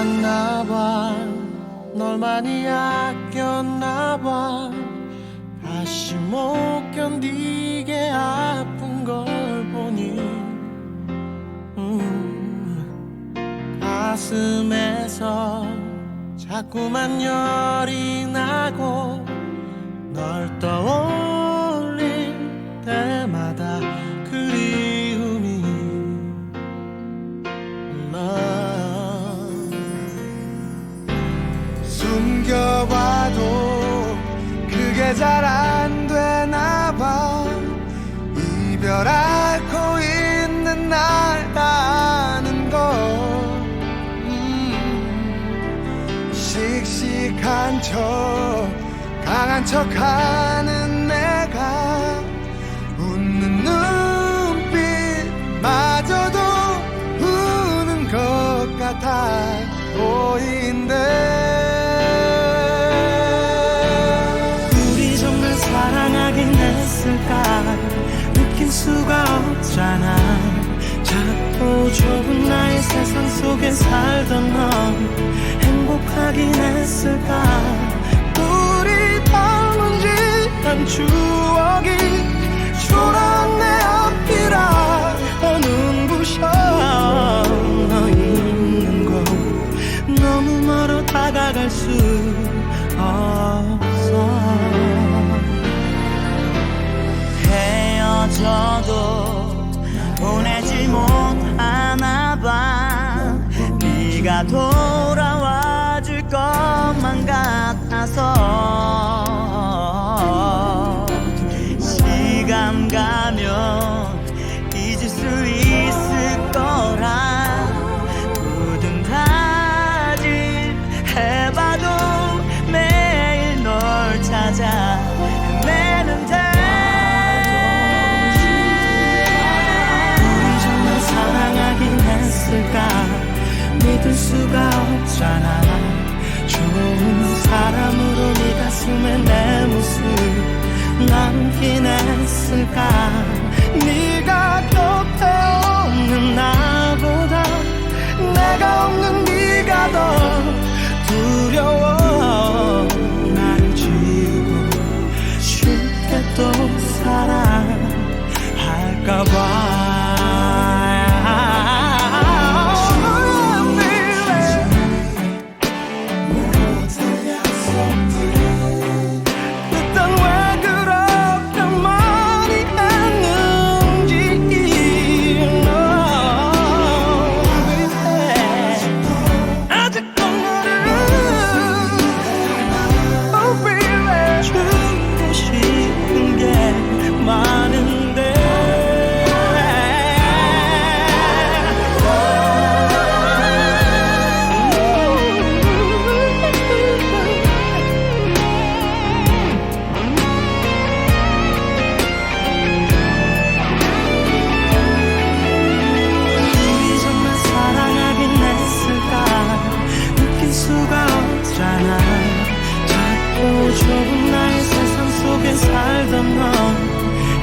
좋았나봐. 널 많이 아꼈나봐. 다시 못 견디게 아픈 걸 보니 가슴에서 자꾸만 열이 나고 널 떠올릴 때마다 그리움이 나 숨겨봐도 그게 잘 안 되나 봐. 이별 앓고 있는 날 아는 걸. 씩씩한 척 강한 척하는 내가 웃는 눈빛마저도 우는 것 같아 보인대. 우리 정말 사랑하긴 했을까. 느낄 수가 없잖아. 작고 좁은 나의 세상 속에 살던 너 행복하긴 했을까. 우리 닮은 듯한 추억이 초라한 내 앞이라 눈부셔. 너 있는 곳 너무 멀어 다가갈 수 없어. 헤어져도 보내지 못하나 봐. 네가 돌아와 줄 것만 같아서 시간 가면 잊을 수 있을 거라 굳은 다짐 해봐도 매일 널 찾아 헤매는데. 우리 정말 사랑하긴 했을까. 믿을 수가 없잖아. 좋은 사람으로 네 가슴에 내 모습 남긴 했을까. 네가 곁에 없는 나보다 내가 없는 네가 더 두려워. 나를 지우고 쉽게 또 사랑할까봐. 좁은 나의 세상 속에 살던 너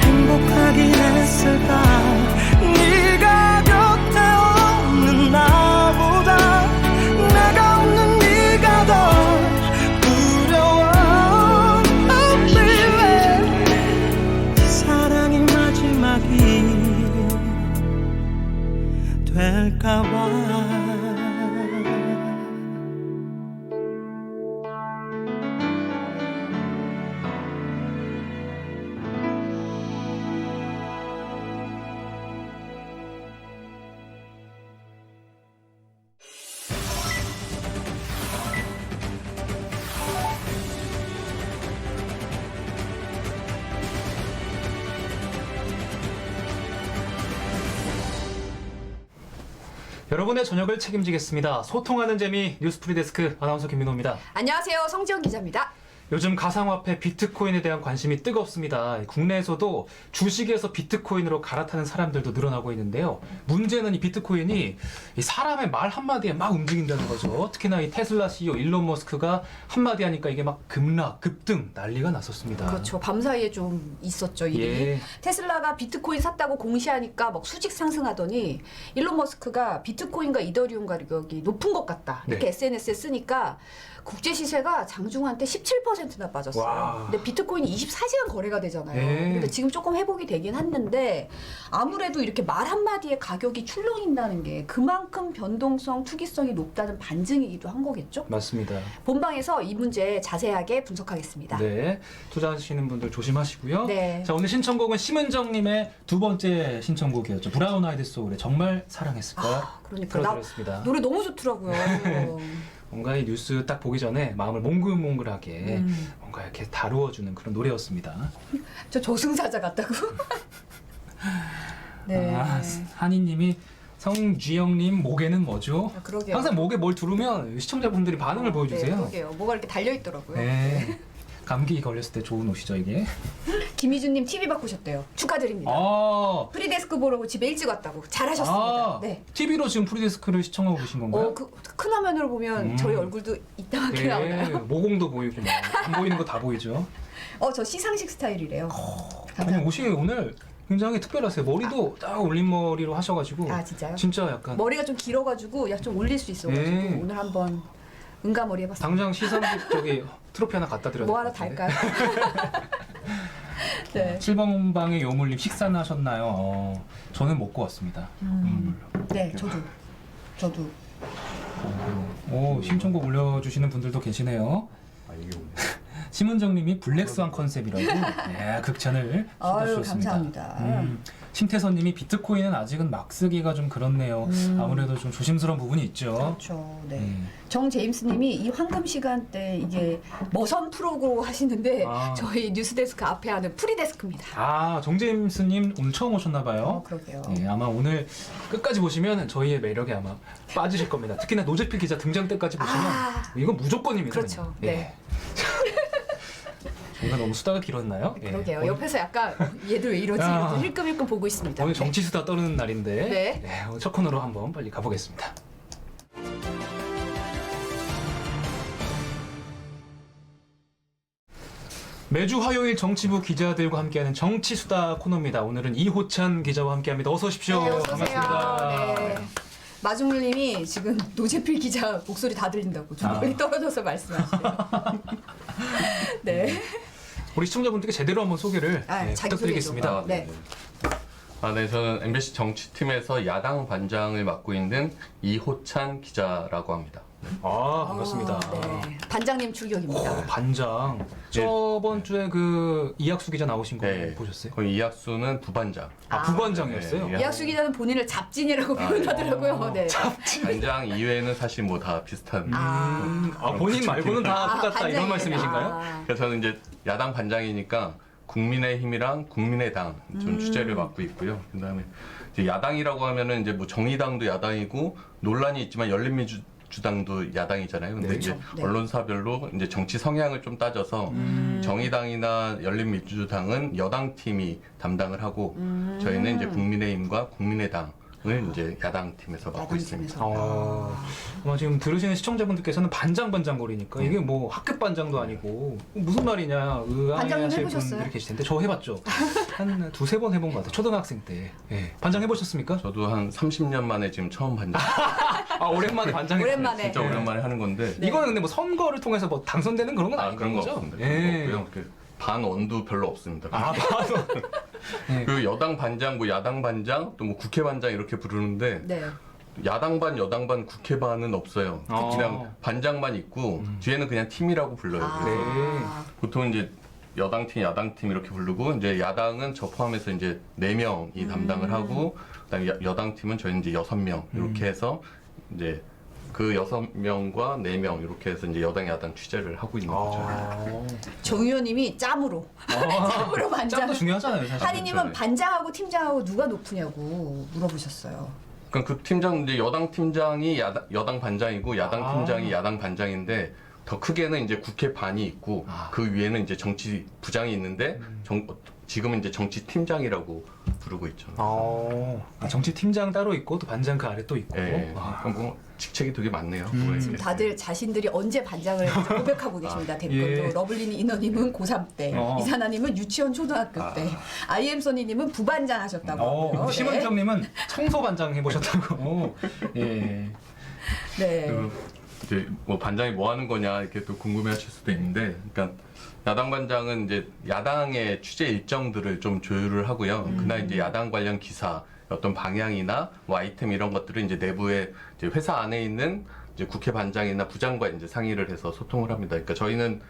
행복하긴 했을까. 네가 곁에 없는 나보다 내가 없는 네가 더 두려워. Oh baby, 사랑이 마지막이 될까봐. 여러분의 저녁을 책임지겠습니다. 소통하는 재미 뉴스프리데스크 아나운서 김민호입니다. 안녕하세요. 성지영 기자입니다. 요즘 가상화폐 비트코인에 대한 관심이 뜨겁습니다. 국내에서도 주식에서 비트코인으로 갈아타는 사람들도 늘어나고 있는데요. 문제는 이 비트코인이 이 사람의 말 한마디에 막 움직인다는 거죠. 특히나 이 테슬라 CEO 일론 머스크가 한마디 하니까 이게 막 급락, 급등 난리가 났었습니다. 그렇죠. 밤사이에 좀 있었죠, 일이. 예. 테슬라가 비트코인 샀다고 공시하니까 막 수직 상승하더니 일론 머스크가 비트코인과 이더리움 가격이 높은 것 같다. 이렇게 네. SNS에 쓰니까 국제 시세가 장중한 때 17%나 빠졌어요. 와. 근데 비트코인이 24시간 거래가 되잖아요. 네. 근데 지금 조금 회복이 되긴 했는데 아무래도 이렇게 말 한마디에 가격이 출렁인다는 게 그만큼 변동성, 투기성이 높다는 반증이기도 한 거겠죠? 맞습니다. 본방에서 이 문제 자세하게 분석하겠습니다. 네, 투자하시는 분들 조심하시고요. 네. 자, 오늘 신청곡은 심은정님의 두 번째 신청곡이었죠. 브라운 아이드 소울의 정말 사랑했을까? 그러니까 나 들어드렸습니다. 노래 너무 좋더라고요. 뭔가 이 뉴스 딱 보기 전에 마음을 몽글몽글하게 뭔가 이렇게 다루어주는 그런 노래였습니다. 저 저승사자 같다고? 네. 아, 한이님이 성주영님 목에는 뭐죠? 아, 그러게요. 항상 목에 뭘 두르면 시청자분들이 반응을 보여주세요. 네, 그러게요. 뭐가 이렇게 달려있더라고요. 네. 감기 걸렸을 때 좋은 옷이죠 이게. 김희준님 TV 바꾸셨대요. 축하드립니다. 아, 프리데스크 보러 집에 일찍 왔다고. 잘하셨습니다. 네. TV로 지금 프리데스크를 시청하고 계신 건가요? 큰 화면으로 보면 저희 얼굴도 이따하게 나오나요? 모공도 보이고 막 안 보이는 거 다 보이죠. 저 시상식 스타일이래요. 아니 감사합니다. 옷이 오늘 굉장히 특별하세요. 머리도 딱 올린 머리로 하셔가지고. 아, 진짜요? 진짜 약간. 머리가 좀 길어가지고 약 좀 올릴 수 있어가지고 네. 오늘 한번 응가머리 해봤습니다. 당장 시상식 저기 트로피 하나 갖다 드려야 뭐 될 하나 것 같은데. 달까요? 네. 7번 방의 요물님 식사는 하셨나요? 저는 먹고 왔습니다. 네, 저도. 오, 신청곡 올려주시는 분들도 계시네요. 심은정님이 블랙스완 컨셉이라고 극찬을 아유, 쏟아주셨습니다. 감사합니다. 심태선님이 비트코인은 아직은 막 쓰기가 좀 그렇네요. 아무래도 좀 조심스러운 부분이 있죠. 그렇죠. 네. 음. 정제임스님이 이 황금 시간대 이게 머선 프로고 하시는데 아. 저희 뉴스데스크 앞에 하는 프리데스크입니다. 아, 정제임스님 오늘 처음 오셨나봐요. 그러게요. 예, 아마 오늘 끝까지 보시면 저희의 매력에 아마 빠지실 겁니다. 특히나 노재필 기자 등장 때까지 보시면 이건 무조건입니다. 그렇죠. 예. 네. 저희가 너무 수다가 길었나요? 예. 그러게요. 오늘, 옆에서 약간 얘들 왜 이러지? 아. 이러면서 힐끔힐끔 보고 있습니다. 오늘 네. 정치 수다 떠는 날인데 네. 오늘 첫 코너로 한번 빨리 가보겠습니다. 매주 화요일 정치부 기자들과 함께하는 정치수다 코너입니다. 오늘은 이호찬 기자와 함께합니다. 어서 오십시오. 네, 어서 오세요. 반갑습니다. 네. 마중물님이 지금 노재필 기자 목소리 다 들린다고 좀 멀리 떨어져서 말씀하시네요. 네. 우리 시청자분들께 제대로 한번 소개를 자기 부탁드리겠습니다. 소개도. 네. 네, 저는 MBC 정치팀에서 야당 반장을 맡고 있는 이호찬 기자라고 합니다. 아, 반갑습니다. 네. 반장님 출격입니다. 반장. 저번 주에 그 이학수 기자 나오신 거 보셨어요? 거의 이학수는 부반장. 아, 부반장이었어요? 네, 이학수 기자는 본인을 잡진이라고 표현하더라고요. 네. 반장 이외에는 사실 뭐 다 비슷한. 본인 말고는 다 똑같다 이런 반장이에요. 말씀이신가요? 그래서 저는 이제 야당 반장이니까 국민의힘이랑 국민의당 좀 주제를 맡고 있고요. 그다음에 이제 야당이라고 하면은 이제 뭐 정의당도 야당이고 논란이 있지만 열린민주당도 야당이잖아요. 근데 그렇죠. 이제 네. 언론사별로 이제 정치 성향을 좀 따져서 정의당이나 열린민주당은 여당 팀이 담당을 하고 저희는 이제 국민의힘과 국민의당을 이제 야당 팀에서 맡고 있습니다. 아마 지금 들으시는 시청자분들께서는 반장거리니까 이게 뭐 학급 반장도 아니고 무슨 말이냐 반장님 의아해하실 해보셨어요? 분들이 계실 텐데 저 해봤죠. 한 두세 번 해본 것 같아요. 초등학생 때. 예. 반장 해보셨습니까? 저도 한 30년 만에 지금 처음 반장. 아, 오랜만에 반장이 오랜만에. 진짜 오랜만에 하는 건데. 이거는 근데 뭐 선거를 통해서 뭐 당선되는 그런 건 아닌 그런 거 거죠? 없습니다. 예. 그런 거 없고요. 반원도 별로 없습니다. 아, 봐도. 그 여당 반장, 뭐 야당 반장, 또 뭐 국회 반장 이렇게 부르는데 네. 야당 반, 여당 반, 국회 반은 없어요. 그냥 반장만 있고 뒤에는 그냥 팀이라고 불러요. 그래서 네. 보통 이제 여당 팀, 야당 팀 이렇게 부르고 이제 야당은 저 포함해서 이제 4명이 담당을 하고 그다음에 여당 팀은 저희 이제 6명 이렇게 해서 이제 그 6명과 4명 이렇게 해서 이제 여당 야당 취재를 하고 있는 거죠. 정 의원님이 짬으로 짬으로 반장. 짬도 중요하잖아요, 사실. 한이님은 네. 반장하고 팀장하고 누가 높으냐고 물어보셨어요. 그러니까 그 팀장 이제 여당 팀장이 여당 반장이고 야당 팀장이 야당 반장인데 더 크게는 이제 국회 반이 있고 그 위에는 이제 정치 부장이 있는데 지금은 이제 정치 팀장이라고 부르고 있죠. 정치 팀장 따로 있고 또 반장 그 아래 또 있고. 네. 뭐 직책이 되게 많네요. 지금 다들 자신들이 언제 반장을 했는지 고백하고 계십니다. 댓글로. 예. 러블리니 인어님은 고3 때, 이사나님은 유치원 초등학교 때, 아이엠소니님은 부반장 하셨다고 하고요. 네. 심은정님은 청소 반장 해보셨다고. 예. 네. 이제 뭐 반장이 뭐 하는 거냐 이렇게 또 궁금해하실 수도 있는데, 그러니까 야당 반장은 이제 야당의 취재 일정들을 좀 조율을 하고요. 그날 이제 야당 관련 기사, 어떤 방향이나 뭐 아이템 이런 것들을 이제 내부에 이제 회사 안에 있는 이제 국회 반장이나 부장과 이제 상의를 해서 소통을 합니다. 그러니까 저희는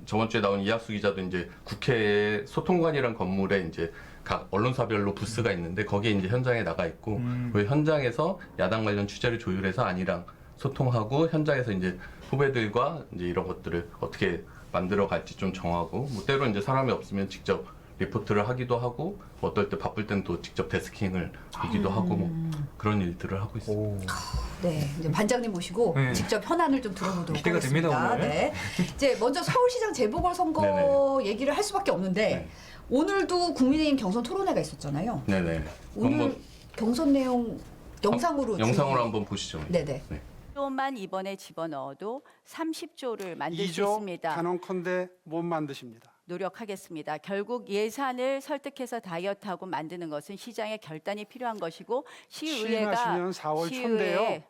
저번 주에 나온 이학수 기자도 이제 국회 소통관이란 건물에 이제 각 언론사별로 부스가 있는데 거기에 이제 현장에 나가 있고 그 현장에서 야당 관련 취재를 조율해서 안이랑 소통하고 현장에서 이제 후배들과 이제 이런 것들을 어떻게 만들어 갈지 좀 정하고 뭐 때로 이제 사람이 없으면 직접 리포트를 하기도 하고 어떨 때 바쁠 때는 또 직접 데스킹을 하기도 하고 뭐 그런 일들을 하고 있습니다. 네, 이제 반장님 모시고 네. 직접 현안을 좀 들어보도록 기대가 하겠습니다. 됩니다, 오늘. 네. 이제 먼저 서울시장 재보궐선거 얘기를 할 수밖에 없는데 네. 오늘도 국민의힘 경선 토론회가 있었잖아요. 네네. 오늘 한번 경선 내용 영상으로 영상으로 한번 보시죠. 네네. 네. 조만 이번에 집어넣어도 30조를 만들 수 2조 있습니다. 단언컨대 못 만드십니다. 노력하겠습니다. 결국 예산을 설득해서 다이어트하고 만드는 것은 시장의 결단이 필요한 것이고 시의회가 취임하시면 4월 초인데요.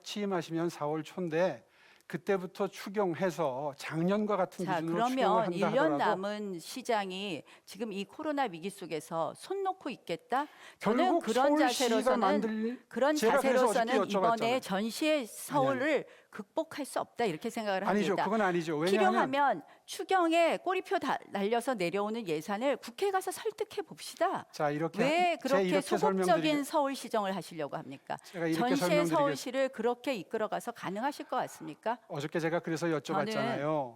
취임하시면 4월 초인데 그때부터 추경해서 작년과 같은 자, 기준으로 추경을 그러면 한다 1년 하더라도 남은 시장이 지금 이 코로나 위기 속에서 손 놓고 있겠다? 저는 결국 그런 서울시가 자세로서는 만들 그런 제가 그래서 자세로서는 어저께 이번에 여쭤봤잖아요. 전시의 서울을 극복할 수 없다 이렇게 생각을 아니죠. 합니다. 그건 아니죠. 왜냐하면 필요하면 추경에 꼬리표 날려서 내려오는 예산을 국회에 가서 설득해 봅시다. 자 이렇게 왜 제가 그렇게 이렇게 소극적인 서울 시정을 하시려고 합니까? 제가 이렇게 전시의 설명드리겠습니다. 서울시를 그렇게 이끌어가서 가능하실 것 같습니까? 어저께 제가 그래서 여쭤봤잖아요.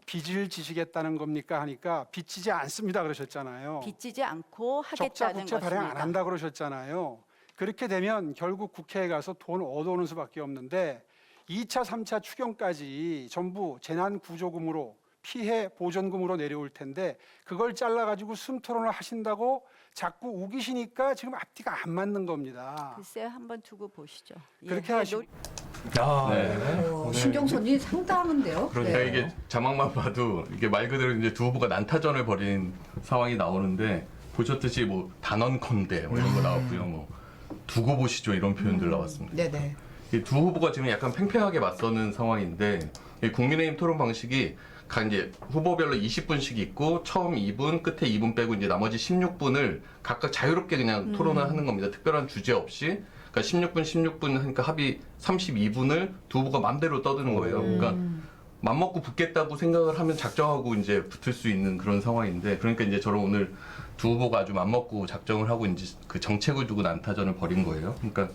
빚을 지시겠다는 겁니까 하니까 빚지지 않습니다 그러셨잖아요. 빚지지 않고 적자 하겠다는 국채 발행 안 것입니다. 한다 그러셨잖아요. 그렇게 되면 결국 국회에 가서 돈 얻어오는 수밖에 없는데 2차, 3차 추경까지 전부 재난구조금으로 피해 보전금으로 내려올 텐데 그걸 잘라가지고 숨토론을 하신다고 자꾸 우기시니까 지금 앞뒤가 안 맞는 겁니다. 글쎄 한번 두고 보시죠. 그렇게 예, 하시고 네. 신경선이 상당한데요. 그러니까 네. 이게 자막만 봐도 이게 말 그대로 이제 두 후보가 난타전을 벌인 상황이 나오는데 보셨듯이 뭐 단언컨대 뭐 이런 거 나왔고요. 뭐 두고 보시죠 이런 표현들 나왔습니다. 네네. 이 두 후보가 지금 약간 팽팽하게 맞서는 상황인데 이 국민의힘 토론 방식이 각 이제 후보별로 20분씩 있고 처음 2분, 끝에 2분 빼고 이제 나머지 16분을 각각 자유롭게 그냥 토론을 하는 겁니다. 특별한 주제 없이. 그러니까 16분 하니까 합이 32분을 두 후보가 맘대로 떠드는 거예요. 그러니까 맘먹고 붙겠다고 생각을 하면 작정하고 이제 붙을 수 있는 그런 상황인데 그러니까 이제 저는 오늘 두 후보가 아주 맘먹고 작정을 하고 이제 그 정책을 두고 난타전을 벌인 거예요. 그러니까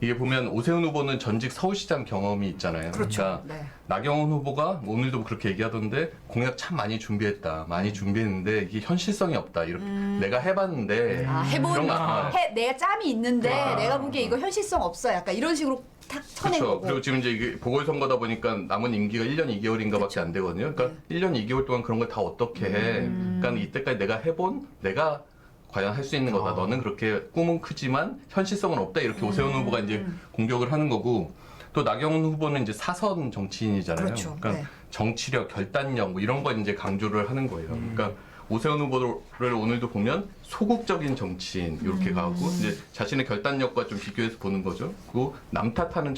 이게 보면 오세훈 후보는 전직 서울시장 경험이 있잖아요. 그렇죠. 그러니까 네. 나경원 후보가 오늘도 그렇게 얘기하던데 공약 참 많이 준비했다. 많이 준비했는데 이게 현실성이 없다. 이렇게 내가 해봤는데 해본 그런 거, 내가 짬이 있는데 내가 보기에 이거 현실성 없어. 약간 이런 식으로 탁 쳐낸 그렇죠. 거고. 그리고 지금 이제 이게 보궐선거다 보니까 남은 임기가 1년 2개월인가밖에 안 되거든요. 그러니까 1년 2개월 동안 그런 걸 다 어떻게 해. 그러니까 이때까지 내가 해본 내가 과연 할 수 있는 거다. 너는 그렇게 꿈은 크지만 현실성은 없다. 이렇게 오세훈 후보가 이제 공격을 하는 거고 또 나경원 후보는 이제 사선 정치인이잖아요. 그렇죠. 그러니까 네. 정치력, 결단력 뭐 이런 거 이제 강조를 하는 거예요. 그러니까 오세훈 후보를 오늘도 보면 소극적인 정치인 이렇게 가고 이제 자신의 결단력과 좀 비교해서 보는 거죠. 그리고 남 탓하는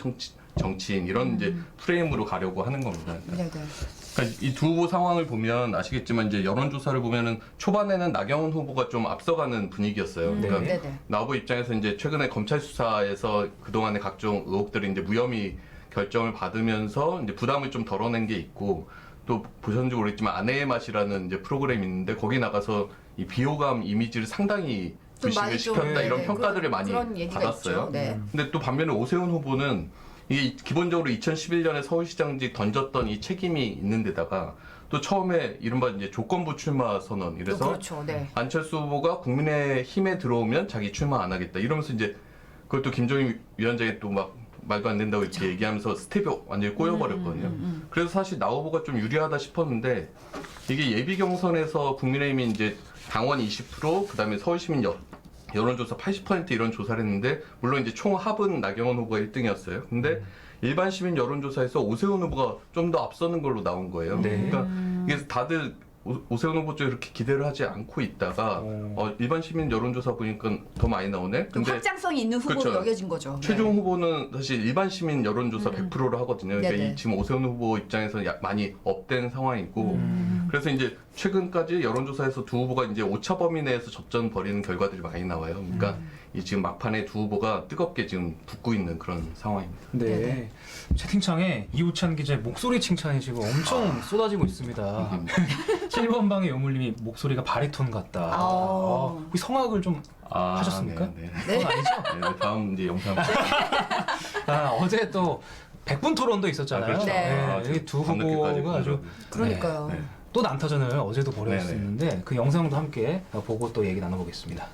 정치인 이런 이제 프레임으로 가려고 하는 겁니다. 네네. 그러니까 이 두 후보 상황을 보면 아시겠지만 이제 여론조사를 보면은 초반에는 나경원 후보가 좀 앞서가는 분위기였어요. 그러니까 네네. 나 후보 입장에서 이제 최근에 검찰 수사에서 그동안의 각종 의혹들이 이제 무혐의 결정을 받으면서 이제 부담을 좀 덜어낸 게 있고 또 보셨는지 모르겠지만 아내의 맛이라는 이제 프로그램이 있는데 거기 나가서 이 비호감 이미지를 상당히 좀 부식을 많이 좀, 시켰다 이런 네, 평가들을 많이 그런 얘기가 받았어요. 있죠. 네. 근데 또 반면에 오세훈 후보는 이게 기본적으로 2011년에 서울시장직 던졌던 이 책임이 있는 데다가 또 처음에 이른바 이제 조건부 출마 선언 이래서 그렇죠. 네. 안철수 후보가 국민의힘에 들어오면 자기 출마 안 하겠다 이러면서 이제 그것도 김종인 위원장이 또 막 말도 안 된다고 이렇게 얘기하면서 스텝이 완전히 꼬여버렸거든요. 그래서 사실 나 후보가 좀 유리하다 싶었는데 이게 예비 경선에서 국민의힘이 이제 당원 20%, 그다음에 서울시민 여론조사 80% 이런 조사를 했는데 물론 이제 총 합은 나경원 후보가 1등이었어요. 근데 일반 시민 여론조사에서 오세훈 후보가 좀 더 앞서는 걸로 나온 거예요. 네. 그러니까 이게 다들 오세훈 후보 쪽 이렇게 기대를 하지 않고 있다가 일반 시민 여론조사 보니까 더 많이 나오네. 좀 확장성이 있는 후보로 그렇죠. 여겨진 거죠. 최종 후보는 사실 일반 시민 여론조사 100%를 하거든요. 그러니까 네네. 이 지금 오세훈 후보 입장에서 많이 업된 상황이고, 그래서 이제 최근까지 여론조사에서 두 후보가 이제 오차 범위 내에서 접전 벌이는 결과들이 많이 나와요. 그러니까 이 지금 막판에 두 후보가 뜨겁게 지금 붙고 있는 그런 상황입니다. 네. 네네. 채팅창에 이우찬 기자의 목소리 칭찬이 지금 엄청 쏟아지고 있습니다. 7번 방의 여물님이 목소리가 바리톤 같다. 혹시 성악을 좀 하셨습니까? 네. 그건 아니죠? 네, 다음 이제 영상. 어제 또 100분 토론도 있었잖아요. 그렇죠. 네. 여기 두 밤늦게까지 후보가 아주 그러니까요. 네. 또 난타전을 어제도 네네. 벌였었는데 그 영상도 함께 보고 또 얘기 나눠보겠습니다.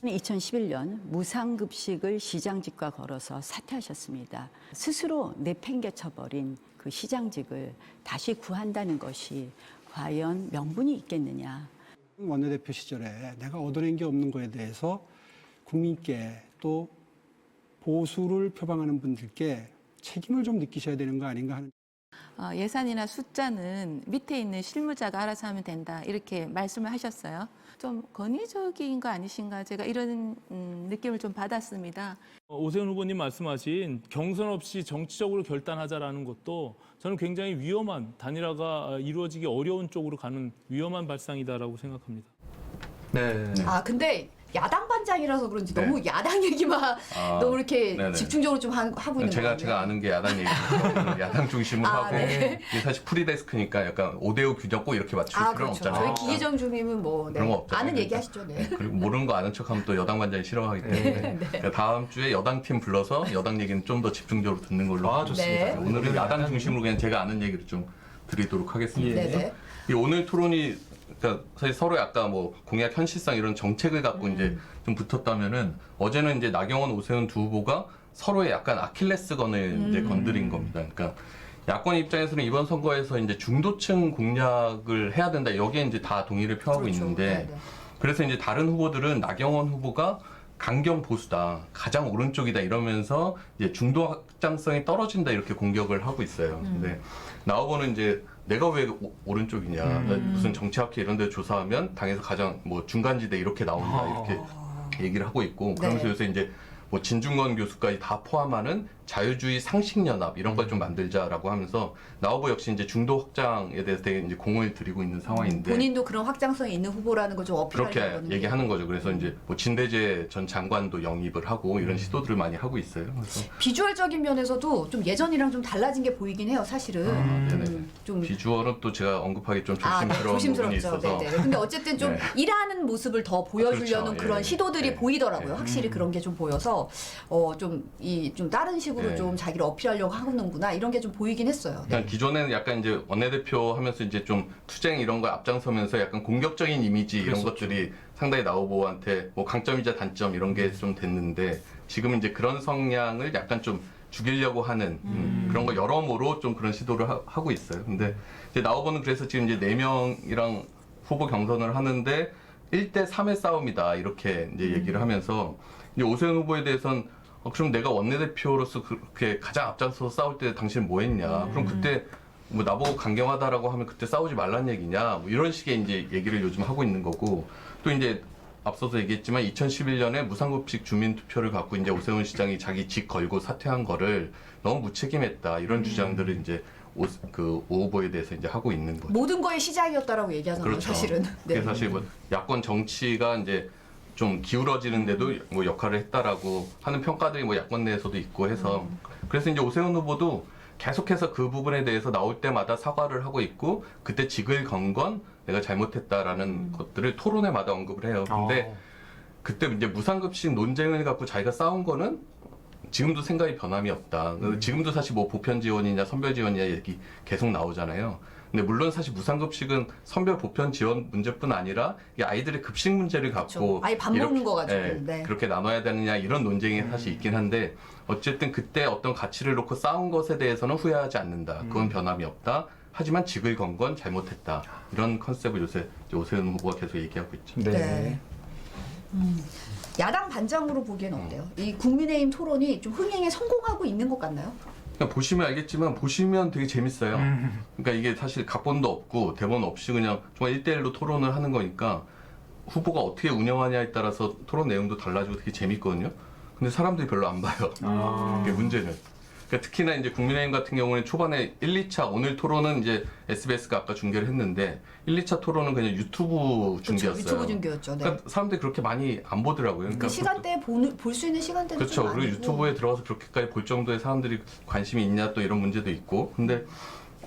2011년 무상급식을 시장직과 걸어서 사퇴하셨습니다. 스스로 내팽개쳐버린 그 시장직을 다시 구한다는 것이 과연 명분이 있겠느냐. 원내대표 시절에 내가 얻어낸 게 없는 거에 대해서 국민께 또 보수를 표방하는 분들께 책임을 좀 느끼셔야 되는 거 아닌가 하는. 예산이나 숫자는 밑에 있는 실무자가 알아서 하면 된다 이렇게 말씀을 하셨어요. 좀 권위적인 거 아니신가 제가 이런 느낌을 좀 받았습니다. 오세훈 후보님 말씀하신 경선 없이 정치적으로 결단하자라는 것도 저는 굉장히 위험한 단일화가 이루어지기 어려운 쪽으로 가는 위험한 발상이다라고 생각합니다. 네. 근데 야당 반장이라서 그런지 네. 너무 야당 얘기만 너무 이렇게 네네. 집중적으로 좀 하고 있는 것 같아요. 제가 아는 게 야당 얘기고 야당 중심으로 하고 네. 이게 사실 프리데스크니까 약간 5대5 규정 꼭 이렇게 맞출 필요는 그렇죠. 없잖아요. 저희 기계정 주님은 뭐 그런 거 없잖아요. 아는 얘기 하시죠. 네. 그리고 모르는 거 아는 척하면 또 여당 반장이 싫어하기 때문에 그러니까 다음 주에 여당 팀 불러서 여당 얘기는 좀 더 집중적으로 듣는 걸로 하고 좋습니다. 네. 오늘은 야당 중심으로 그냥 제가 아는 얘기를 좀 드리도록 하겠습니다. 예. 네네. 이 오늘 토론이 그러니까 사실 서로 아까 뭐 공약 현실성 이런 정책을 갖고 이제 좀 붙었다면은 어제는 이제 나경원, 오세훈 두 후보가 서로의 약간 아킬레스건을 이제 건드린 겁니다. 그러니까 야권 입장에서는 이번 선거에서 이제 중도층 공략을 해야 된다. 여기에 이제 다 동의를 표하고 그렇죠. 있는데 네네. 그래서 이제 다른 후보들은 나경원 후보가 강경 보수다, 가장 오른쪽이다 이러면서 이제 중도 확장성이 떨어진다 이렇게 공격을 하고 있어요. 근데 나 후보는 이제 내가 왜 오른쪽이냐, 나 무슨 정치학회 이런 데 조사하면 당에서 가장 뭐 중간지대 이렇게 나온다 이렇게 얘기를 하고 있고 그러면서 네. 요새 이제 뭐 진중권 교수까지 다 포함하는 자유주의 상식연합 이런 걸 좀 만들자라고 하면서 나 후보 역시 이제 중도 확장에 대해서 되게 이제 공을 들이고 있는 상황인데 본인도 그런 확장성이 있는 후보라는 걸 좀 어필하려고 그렇게 하는 얘기하는 거죠. 그래서 이제 뭐 진대재 전 장관도 영입을 하고 이런 시도들을 많이 하고 있어요. 그래서 비주얼적인 면에서도 좀 예전이랑 좀 달라진 게 보이긴 해요, 사실은. 네네. 좀 비주얼은 또 제가 언급하기 좀 네, 조심스러운 부분이 조심스럽죠. 있어서 네네. 근데 어쨌든 좀 네. 일하는 모습을 더 보여주려는 그렇죠. 그런 예. 시도들이 네. 보이더라고요. 네. 확실히 그런 게 좀 보여서 좀 다른 식으로 네. 좀 자기를 어필하려고 하는구나 이런 게 좀 보이긴 했어요. 네. 그냥 기존에는 약간 이제 원내대표 하면서 이제 좀 투쟁 이런 거 앞장서면서 약간 공격적인 이미지 이런 그랬었죠. 것들이 상당히 나 후보한테 뭐 강점이자 단점 이런 게 좀 됐는데 지금 이제 그런 성향을 약간 좀 죽이려고 하는 그런 거 여러모로 좀 그런 시도를 하고 있어요. 근데 이제 나 후보는 그래서 지금 이제 4명이랑 후보 경선을 하는데 1대 3의 싸움이다 이렇게 이제 얘기를 하면서 이제 오세훈 후보에 대해서는 그럼 내가 원내대표로서 그렇게 가장 앞장서서 싸울 때 당신은 뭐 했냐? 그럼 그때 뭐 나보고 강경하다라고 하면 그때 싸우지 말란 얘기냐? 뭐 이런 식의 이제 얘기를 요즘 하고 있는 거고 또 이제 앞서서 얘기했지만 2011년에 무상급식 주민투표를 갖고 이제 오세훈 시장이 자기 직 걸고 사퇴한 거를 너무 무책임했다 이런 주장들을 이제 오 후보에 대해서 이제 하고 있는 거죠. 모든 거의 시작이었다라고 얘기하잖아요, 그렇죠. 사실은. 네. 그게 사실 뭐 야권 정치가 이제 좀 기울어지는데도 뭐 역할을 했다라고 하는 평가들이 뭐 야권 내에서도 있고 해서 그래서 이제 오세훈 후보도 계속해서 그 부분에 대해서 나올 때마다 사과를 하고 있고 그때 직을 건 건 내가 잘못했다라는 것들을 토론회마다 언급을 해요. 근데 그때 이제 무상급식 논쟁을 갖고 자기가 싸운 거는 지금도 생각이 변함이 없다. 지금도 사실 뭐 보편 지원이냐 선별 지원이냐 얘기 계속 나오잖아요. 근데 물론 사실 무상급식은 선별 보편 지원 문제뿐 아니라 이 아이들의 급식 문제를 갖고 그렇죠. 아예 밥 먹는 거 가지고. 네. 그렇게 나눠야 되느냐 이런 논쟁이 사실 있긴 한데 어쨌든 그때 어떤 가치를 놓고 싸운 것에 대해서는 후회하지 않는다. 그건 변함이 없다. 하지만 직을 건 건 잘못했다. 이런 컨셉을 요새 오세훈 후보가 계속 얘기하고 있죠. 네. 야당 반장으로 보기엔 어때요? 이 국민의힘 토론이 좀 흥행에 성공하고 있는 것 같나요? 그냥 보시면 알겠지만 보시면 되게 재밌어요. 그러니까 이게 사실 각본도 없고 대본 없이 그냥 정말 1대1로 토론을 하는 거니까 후보가 어떻게 운영하냐에 따라서 토론 내용도 달라지고 되게 재밌거든요. 근데 사람들이 별로 안 봐요. 그게 문제는. 그러니까 특히나 이제 국민의힘 같은 경우는 초반에 1, 2차 오늘 토론은 이제 SBS가 아까 중계를 했는데 1, 2차 토론은 그냥 유튜브 중계였어요. 유튜브 중계였죠. 네. 그러니까 사람들이 그렇게 많이 안 보더라고요. 그 그러니까 시간대에 볼 수 있는 시간대도 그렇죠. 좀 그리고 아니고. 유튜브에 들어가서 그렇게까지 볼 정도의 사람들이 관심이 있냐 또 이런 문제도 있고. 근데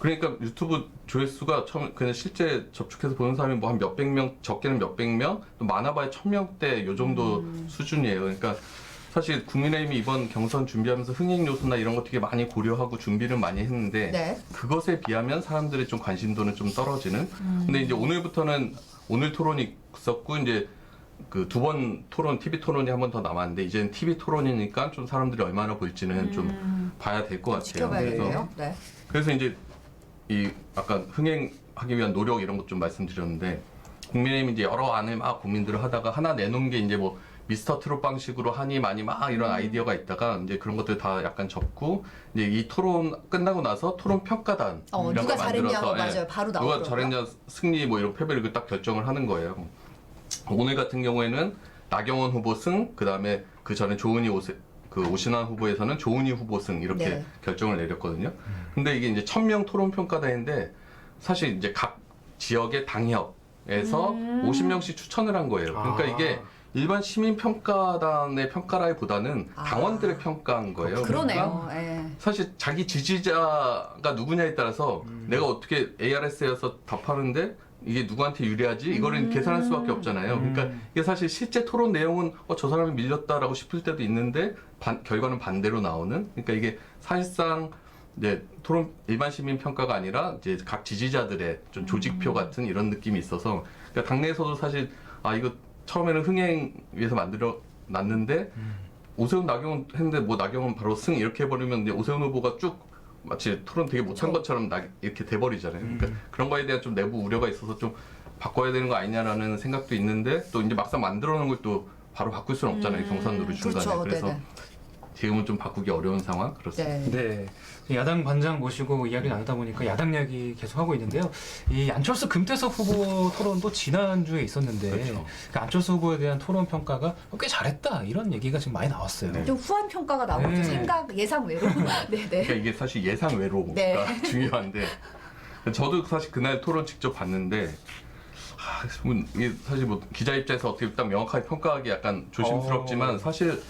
그러니까 유튜브 조회수가 처음 그냥 실제 접촉해서 보는 사람이 뭐 한 몇백 명, 적게는 몇백 명, 또 많아봐야 1000명대 요 정도 수준이에요. 그러니까 사실 국민의힘이 이번 경선 준비하면서 흥행 요소나 이런 거 되게 많이 고려하고 준비를 많이 했는데 네. 그것에 비하면 사람들의 좀 관심도는 좀 떨어지는. 근데 이제 오늘부터는 오늘 토론이 있었고 이제 그 두 번 토론, TV 토론이 한 번 더 남았는데 이제는 TV 토론이니까 좀 사람들이 얼마나 볼지는 좀 봐야 될 것 같아요. 지켜봐야겠네요. 네. 그래서 이제 이 약간 흥행하기 위한 노력 이런 것 좀 말씀드렸는데 국민의힘이 이제 여러 안을 막 고민들을 하다가 하나 내놓은 게 이제 뭐 미스터 트롯 방식으로 하니 많이 막 이런 아이디어가 있다가 이제 그런 것들 다 약간 접고 이제 이 토론 끝나고 나서 토론 평가단 이런 누가 걸 잘했냐 만들어서 맞아요. 바로 누가 나오더라고요. 잘했냐 승리 뭐 이런 패배를 딱 결정을 하는 거예요. 오늘 같은 경우에는 나경원 후보 승, 그다음에 그 전에 오신환 후보에서는 조은희 후보 승 이렇게 네. 결정을 내렸거든요. 근데 이게 이제 1000명 토론 평가단인데 사실 이제 각 지역의 당협에서 50명씩 추천을 한 거예요. 그러니까 이게 일반 시민 평가단의 평가라기보다는 당원들의 평가한 거예요. 그러네요. 그러니까 예. 사실 자기 지지자가 누구냐에 따라서 내가 어떻게 ARS에서 답하는데 이게 누구한테 유리하지? 이거를 계산할 수밖에 없잖아요. 그러니까 이게 사실 실제 토론 내용은 저 사람이 밀렸다라고 싶을 때도 있는데 결과는 반대로 나오는. 그러니까 이게 사실상 이제 토론 일반 시민 평가가 아니라 이제 각 지지자들의 좀 조직표 같은 이런 느낌이 있어서 그러니까 당내에서도 사실 이거 처음에는 흥행 위해서 만들어 놨는데 오세훈 나경원 했는데 뭐 나경원 바로 승 이렇게 해버리면 이제 오세훈 후보가 쭉 마치 토론 되게 못한 것처럼 이렇게 돼버리잖아요. 그러니까 그런 거에 대한 좀 내부 우려가 있어서 좀 바꿔야 되는 거 아니냐라는 생각도 있는데 또 이제 막상 만들어 놓은 걸 또 바로 바꿀 수는 없잖아요. 경선 노릇 중간에. 그렇죠. 그래서 네네. 지금은 좀 바꾸기 어려운 상황 그렇습니다. 네. 네. 야당 반장 모시고 이야기 나누다 보니까 야당 이야기 계속 하고 있는데요. 이 안철수 금태섭 후보 토론도 지난주에 있었는데 그렇죠. 그 안철수 후보에 대한 토론 평가가 꽤 잘했다 이런 얘기가 지금 많이 나왔어요. 네. 좀 후한 평가가 나오죠. 네. 예상 외로. 네네. 그러니까 이게 사실 예상 외로가 네. 중요한데 저도 사실 그날 토론 직접 봤는데 이게 사실 뭐 기자 입장에서 어떻게 딱 명확하게 평가하기 약간 조심스럽지만 사실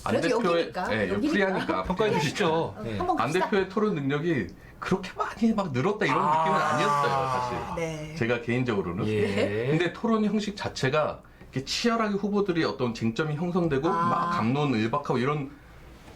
안 그래도 대표의 여기니까, 예, 여기니까. 프리하니까 평가해 주시죠. 네. 한번 안 갑시다. 대표의 토론 능력이 그렇게 많이 막 늘었다 이런 느낌은 아니었어요 사실. 네. 제가 개인적으로는. 예. 근데 토론 형식 자체가 이렇게 치열하게 후보들이 어떤 쟁점이 형성되고 막 갑론을박하고 이런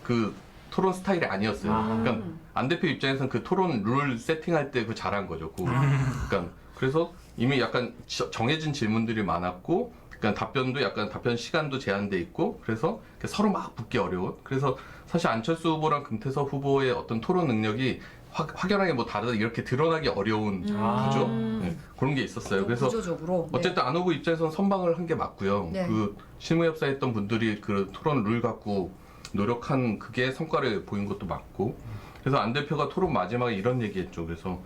그 토론 스타일이 아니었어요. 그러니까 안 대표 입장에서는 그 토론 룰 세팅할 때 그 잘한 거죠. 그러니까 그래서 이미 약간 정해진 질문들이 많았고, 그러니까 답변도 약간 답변 시간도 제한돼 있고, 그래서 서로 막 붙기 어려운. 그래서 사실 안철수 후보랑 금태섭 후보의 어떤 토론 능력이 확연하게 뭐 다르다 이렇게 드러나기 어려운 구조 네, 그런 게 있었어요. 그래서 구조적으로. 어쨌든 안 후보 입장에서는 선방을 한 게 맞고요. 네. 그 실무협사했던 분들이 그 토론 룰 갖고 노력한 그게 성과를 보인 것도 맞고. 그래서 안 대표가 토론 마지막에 이런 얘기했죠. 그래서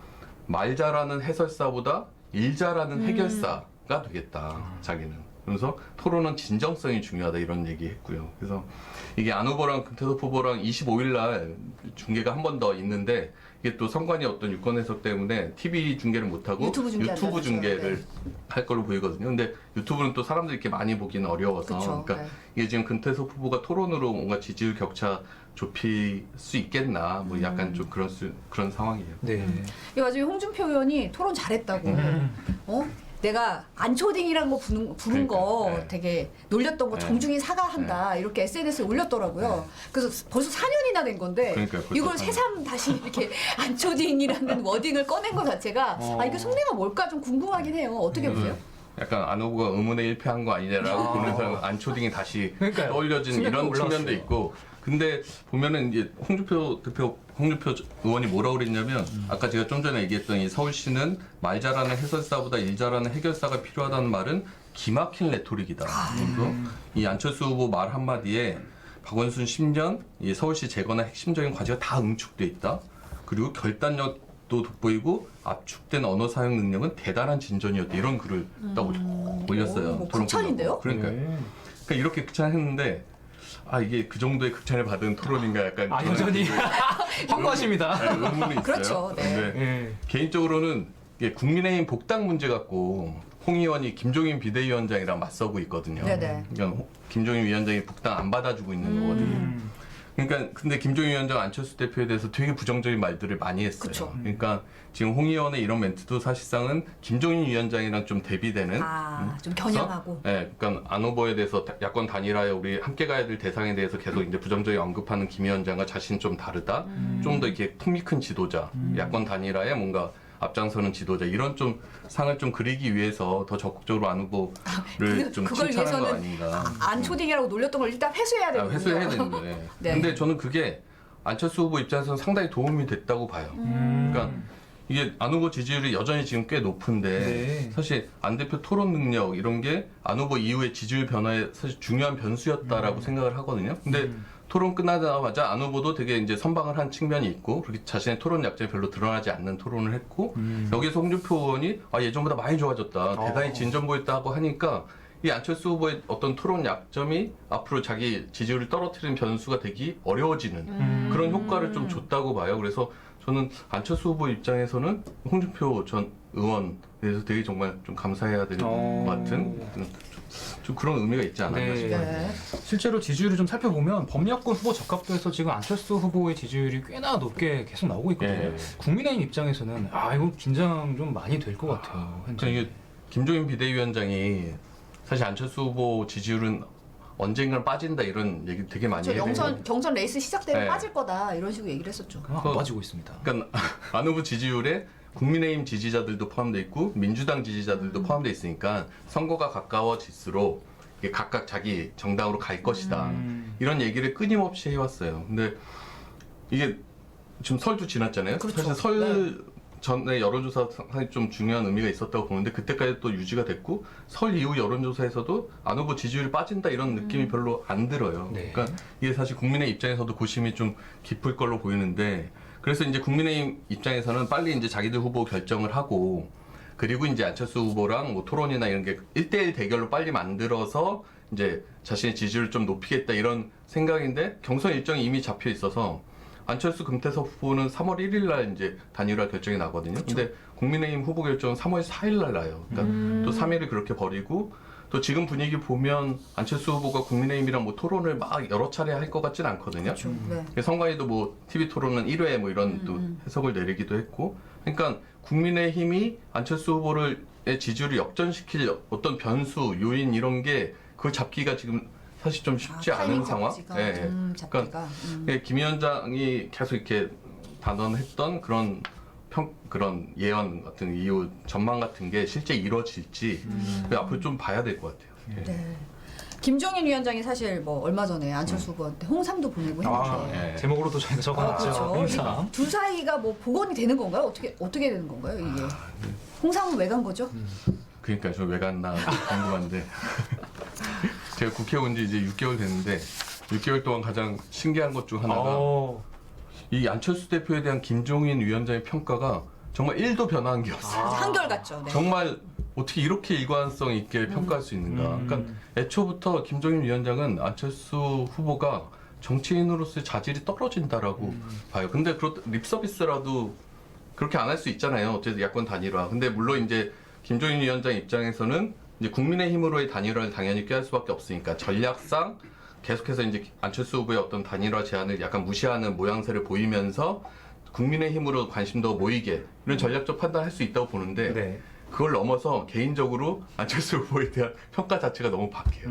말 잘하는 해설사보다 일 잘하는 해결사가 되겠다. 자기는. 그래서 토론은 진정성이 중요하다 이런 얘기했고요. 그래서 이게 안 후보랑 금태섭 후보랑 25일 날 중계가 한 번 더 있는데 이게 또 선관위 어떤 유권 해석 때문에 TV 중계를 못 하고 유튜브 중계를 할 걸로 보이거든요. 근데 유튜브는 또 사람들이 이렇게 많이 보기는 어려워서 그쵸, 그러니까 네. 이게 지금 금태섭 후보가 토론으로 뭔가 지지율 격차 좁힐 수 있겠나 뭐 약간 좀 그런 상황이에요. 네. 이 와중에 홍준표 의원이 토론 잘했다고. 내가 안초딩이라는 거 부른 거 그러니까, 네. 되게 놀렸던 거 네. 정중히 사과한다 이렇게 SNS에 올렸더라고요. 그래서 벌써 4년이나 된 건데 그러니까요, 벌써 이걸 4년. 새삼 다시 이렇게 안초딩이라는 워딩을 꺼낸 것 자체가 이게 속내가 뭘까 좀 궁금하긴 해요. 어떻게 보세요? 약간 안 후보가 의문에 일패한 거 아니냐라고 보는 사람 안초딩이 다시 그러니까요. 떠올려진 수면도 이런 올라왔어요. 측면도 있고 근데 보면은 이제 홍준표 의원이 뭐라고 그랬냐면 아까 제가 좀 전에 얘기했던 이 서울시는 말 잘하는 해설사보다 일 잘하는 해결사가 필요하다는 말은 기막힌 레토릭이다. 그래서 이 안철수 후보 말 한마디에 박원순 10년 이 서울시 재건의 핵심적인 과제가 다 응축돼 있다. 그리고 결단력도 돋보이고 압축된 언어 사용 능력은 대단한 진전이었다. 이런 글을 딱 올렸어요. 뭐 토론 극찬인데요? 끝나고. 그러니까 이렇게 극찬했는데 이게 그 정도의 극찬을 받은 토론인가 약간 여전히 황과십니다. 의문이 있어요. 그렇죠. 네. 근데 예. 개인적으로는 이게 국민의힘 복당 문제 갖고 홍 의원이 김종인 비대위원장이랑 맞서고 있거든요. 네네. 그러니까 김종인 위원장이 복당 안 받아주고 있는 거거든요. 그러니까 근데 김종인 위원장 안철수 대표에 대해서 되게 부정적인 말들을 많이 했어요. 그쵸. 그러니까 지금 홍 의원의 이런 멘트도 사실상은 김종인 위원장이랑 좀 대비되는. 좀 겨냥하고. 네, 그러니까 안 후보에 대해서 야권 단일화에 우리 함께 가야 될 대상에 대해서 계속 이제 부정적인 언급하는 김 위원장과 자신 좀 다르다. 좀 더 이렇게 품위 큰 지도자, 야권 단일화에 뭔가 앞장서는 지도자 이런 좀 상을 좀 그리기 위해서 더 적극적으로 안 후보를 좀 그걸 칭찬한 거 위해서는 아닌가. 안 초딩이라고 놀렸던 걸 일단 회수해야 되거든요. 회수해야 되는데. 네. 근데 저는 그게 안철수 후보 입장에서는 상당히 도움이 됐다고 봐요. 그러니까 이게 안 후보 지지율이 여전히 지금 꽤 높은데 네. 사실 안 대표 토론 능력 이런 게 안 후보 이후의 지지율 변화에 사실 중요한 변수였다라고 생각을 하거든요. 근데 토론 끝나자마자 안 후보도 되게 이제 선방을 한 측면이 있고 그렇게 자신의 토론 약점이 별로 드러나지 않는 토론을 했고 여기서 홍준표 의원이 예전보다 많이 좋아졌다. 대단히 진전 보였다고 하니까 이 안철수 후보의 어떤 토론 약점이 앞으로 자기 지지율을 떨어뜨리는 변수가 되기 어려워지는 그런 효과를 좀 줬다고 봐요. 그래서 저는 안철수 후보 입장에서는 홍준표 전 의원에 대해서 되게 정말 좀 감사해야 될 것 같은 좀 그런 의미가 있지 않았나 네. 싶어요. 네. 실제로 지지율을 좀 살펴보면 범야권 후보 적합도에서 지금 안철수 후보의 지지율이 꽤나 높게 계속 나오고 있거든요. 예. 국민의힘 입장에서는 이거 긴장 좀 많이 될 것 같아요. 현재. 그러니까 이게 김종인 비대위원장이 사실 안철수 후보 지지율은 언젠간 빠진다 이런 얘기 되게 많이 해요. 경선 레이스 시작되면 네. 빠질 거다 이런 식으로 얘기를 했었죠. 안 빠지고 있습니다. 그러니까 안 후보 지지율에 국민의힘 지지자들도 포함되어 있고 민주당 지지자들도 포함되어 있으니까 선거가 가까워질수록 이게 각각 자기 정당으로 갈 것이다. 이런 얘기를 끊임없이 해왔어요. 근데 이게 지금 설도 지났잖아요. 그렇죠. 사실 설 전에 여론조사 상당히 좀 중요한 의미가 있었다고 보는데 그때까지 또 유지가 됐고 설 이후 여론조사에서도 안 후보 지지율이 빠진다 이런 느낌이 별로 안 들어요. 네. 그러니까 이게 사실 국민의 입장에서도 고심이 좀 깊을 걸로 보이는데 그래서 이제 국민의힘 입장에서는 빨리 이제 자기들 후보 결정을 하고 그리고 이제 안철수 후보랑 뭐 토론이나 이런 게 1대1 대결로 빨리 만들어서 이제 자신의 지지율을 좀 높이겠다 이런 생각인데 경선 일정이 이미 잡혀 있어서 안철수 금태섭 후보는 3월 1일 날 이제 단일화 결정이 나거든요. 근데 국민의힘 후보 결정은 3월 4일 날 나요. 그러니까 또 3일을 그렇게 버리고 또 지금 분위기 보면 안철수 후보가 국민의힘이랑 뭐 토론을 막 여러 차례 할 것 같진 않거든요. 네. 선관위도 뭐 TV 토론은 1회 뭐 이런 또 해석을 내리기도 했고, 그러니까 국민의힘이 안철수 후보를 지지율을 역전시킬 어떤 변수, 요인 이런 게 그걸 잡기가 지금 사실 좀 쉽지 않은 상황. 예. 그러니까 김 위원장이 계속 이렇게 단언했던 그런 그런 예언 같은 이유 전망 같은 게 실제 이루어질지 앞으로 좀 봐야 될 것 같아요. 네. 김종인 위원장이 사실 뭐 얼마 전에 안철수 후보한테 홍삼도 보내고 했는데 제목으로도 저희가 적어놨죠. 그렇죠. 홍삼. 두 사이가 뭐 복원이 되는 건가요? 어떻게 되는 건가요 이게? 홍삼은 왜 간 거죠? 그러니까 저 왜 갔나 궁금한데 제가 국회 온 지 이제 6개월 됐는데 6개월 동안 가장 신기한 것 중 하나가 이 안철수 대표에 대한 김종인 위원장의 평가가 정말 1도 변화한 게 없어요. 한결같죠. 네. 정말 어떻게 이렇게 일관성 있게 평가할 수 있는가. 그러니까 애초부터 김종인 위원장은 안철수 후보가 정치인으로서의 자질이 떨어진다라고 봐요. 근데 립 서비스라도 그렇게 안 할 수 있잖아요. 어쨌든 야권 단일화. 근데 물론 이제 김종인 위원장 입장에서는 이제 국민의힘으로의 단일화를 당연히 꾀할 수밖에 없으니까 전략상 계속해서 이제 안철수 후보의 어떤 단일화 제안을 약간 무시하는 모양새를 보이면서 국민의힘으로 관심 더 모이게 이런 전략적 판단을 할 수 있다고 보는데 네. 그걸 넘어서 개인적으로 안철수 후보에 대한 평가 자체가 너무 박해요.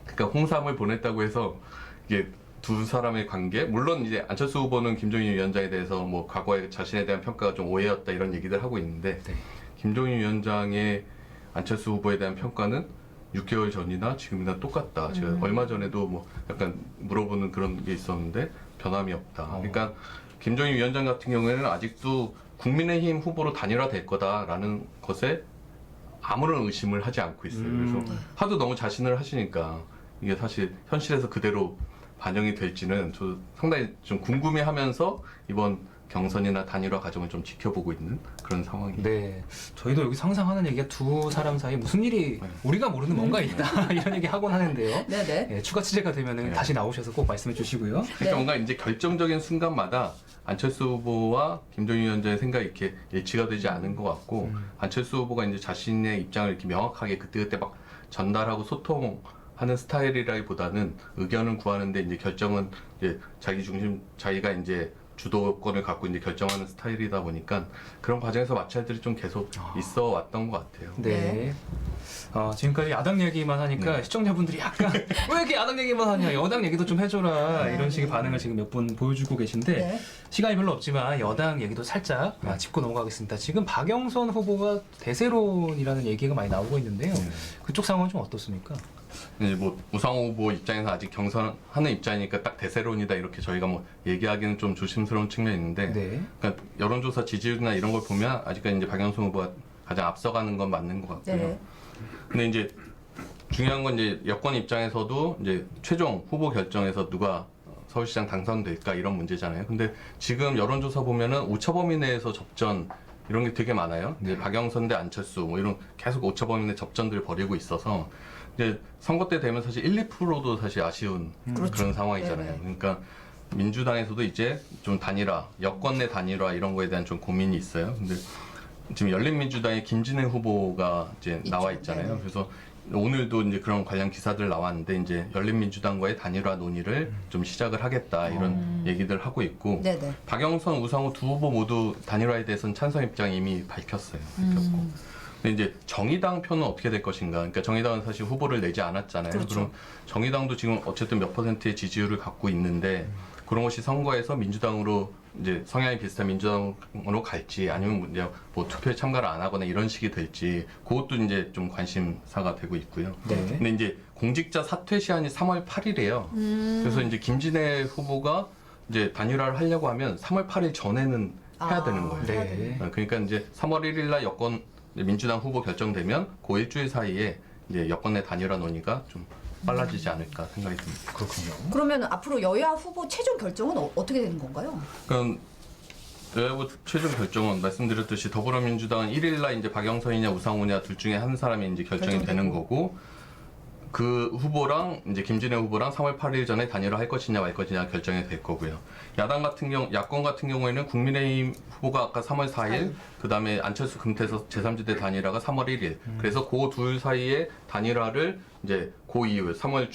그러니까 홍삼을 보냈다고 해서 이게 두 사람의 관계, 물론 이제 안철수 후보는 김종인 위원장에 대해서 뭐 과거에 자신에 대한 평가가 좀 오해였다 이런 얘기들 하고 있는데 김종인 위원장의 안철수 후보에 대한 평가는 6개월 전이나 지금이나 똑같다. 제가 얼마 전에도 뭐 약간 물어보는 그런 게 있었는데 변함이 없다. 그러니까 김종인 위원장 같은 경우에는 아직도 국민의힘 후보로 단일화될 거다라는 것에 아무런 의심을 하지 않고 있어요. 그래서 하도 너무 자신을 하시니까 이게 사실 현실에서 그대로 반영이 될지는 저 상당히 좀 궁금해하면서 이번 경선이나 단일화 과정을 좀 지켜보고 있는 그런 상황이에요. 네, 저희도 여기 상상하는 얘기가 두 사람 사이 무슨 일이 우리가 모르는 뭔가 있다 이런 얘기 하곤 하는데요. 네네. 예, 추가 취재가 되면은 다시 나오셔서 꼭 말씀해 주시고요. 그러니까 네. 뭔가 이제 결정적인 순간마다 안철수 후보와 김종인 위원장의 생각이 이렇게 일치가 되지 않은 것 같고 안철수 후보가 이제 자신의 입장을 이렇게 명확하게 그때그때 막 전달하고 소통하는 스타일이라기보다는 의견을 구하는데 이제 결정은 이제 자기가 이제 주도권을 갖고 이제 결정하는 스타일이다 보니까 그런 과정에서 마찰들이 좀 계속 있어 왔던 것 같아요. 네. 지금까지 야당 얘기만 하니까 시청자분들이 약간 왜 이렇게 야당 얘기만 하냐, 여당 얘기도 좀 해줘라 이런 식의 반응을 지금 몇 분 보여주고 계신데 네. 시간이 별로 없지만 여당 얘기도 살짝 짚고 넘어가겠습니다. 지금 박영선 후보가 대세론이라는 얘기가 많이 나오고 있는데요. 그쪽 상황은 좀 어떻습니까? 이제 뭐 우상호 후보 입장에서 아직 경선하는 입장이니까 딱 대세론이다 이렇게 저희가 뭐 얘기하기는 좀 조심스러운 측면이 있는데, 네. 그러니까 여론조사 지지율이나 이런 걸 보면 아직까지 이제 박영선 후보가 가장 앞서가는 건 맞는 것 같고요. 네. 근데 이제 중요한 건 이제 여권 입장에서도 이제 최종 후보 결정에서 누가 서울시장 당선될까 이런 문제잖아요. 근데 지금 여론조사 보면은 오차범위 내에서 접전 이런 게 되게 많아요. 이제 박영선 대 안철수 뭐 이런 계속 오차범위 내 접전들을 벌이고 있어서 이제 선거 때 되면 사실 1, 2%도 사실 아쉬운 그런 상황이잖아요. 네네. 그러니까 민주당에서도 이제 좀 단일화, 여권 내 단일화 이런 거에 대한 좀 고민이 있어요. 근데 지금 열린민주당의 김진애 후보가 이제 나와 있잖아요. 네네. 그래서 오늘도 이제 그런 관련 기사들 나왔는데 이제 열린민주당과의 단일화 논의를 좀 시작을 하겠다 이런 얘기들 하고 있고, 네네. 박영선, 우상호 두 후보 모두 단일화에 대해서는 찬성 입장 이미 밝혔어요. 밝혔고. 근데 이제 정의당 표는 어떻게 될 것인가? 그러니까 정의당은 사실 후보를 내지 않았잖아요. 그렇죠. 그럼 정의당도 지금 어쨌든 몇 %의 지지율을 갖고 있는데 그런 것이 선거에서 민주당으로 이제 성향이 비슷한 민주당으로 갈지 아니면 이제 뭐 투표에 참가를 안 하거나 이런 식이 될지 그것도 이제 좀 관심사가 되고 있고요. 네. 근데 이제 공직자 사퇴 시한이 3월 8일이에요. 그래서 이제 김진애 후보가 이제 단일화를 하려고 하면 3월 8일 전에는 해야 되는 거예요. 네. 그러니까 이제 3월 1일 날 여권 민주당 후보 결정되면 그 일주일 사이에 이제 여권 내 단일화 논의가 좀 빨라지지 않을까 생각이 듭니다. 그렇군요. 그러면 앞으로 여야 후보 최종 결정은 어떻게 되는 건가요? 그럼 여야 후보 최종 결정은 말씀드렸듯이 더불어민주당은 1일 날 이제 박영선이냐 우상호냐 둘 중에 한 사람이 이제 결정이 되는 거고, 그 후보랑 이제 김진애 후보랑 3월 8일 전에 단일화 할 것이냐 말 것이냐 결정이 될 거고요. 야권 같은 경우에는 국민의힘 후보가 아까 3월 4일, 그 다음에 안철수 금태섭 제3지대 단일화가 3월 1일. 그래서 그 둘 사이에 단일화를 이제 그 이후에 3월